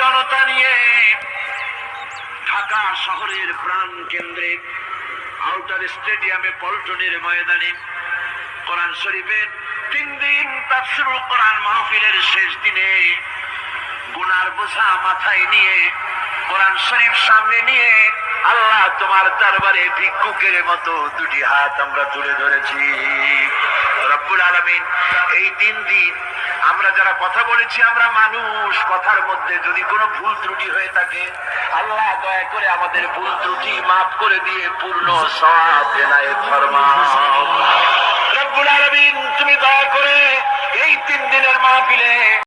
জনতা নিয়ে ঢাকা শহরের প্রাণ কেন্দ্রে আউটার স্টেডিয়ামে পল্টনের ময়দানে কোরআন শরীফের 3 দিন তাফসীরুল কোরআন মাহফিলের শেষ দিনে গুনার বোঝা মাথায় নিয়ে কোরআন শরীফ সামনে নিয়ে আল্লাহ তোমার দরবারে ভিক্ষুকের মতো দুটি হাত আমরা তুলে ধরেছি। রব্বুল আলামিন এই 3 দিন আমরা যারা কথা বলেছি, আমরা মানুষ, কথার মধ্যে যদি কোনো ভুল ত্রুটি হয়ে থাকে আল্লাহ দয়া করে আমাদের ভুল ত্রুটি মাফ করে দিয়ে পূর্ণ সওয়াব এনায়েত ফরমাও। রব্বুল আলামিন তুমি দয়া করে এই 3 দিনের মাহফিলে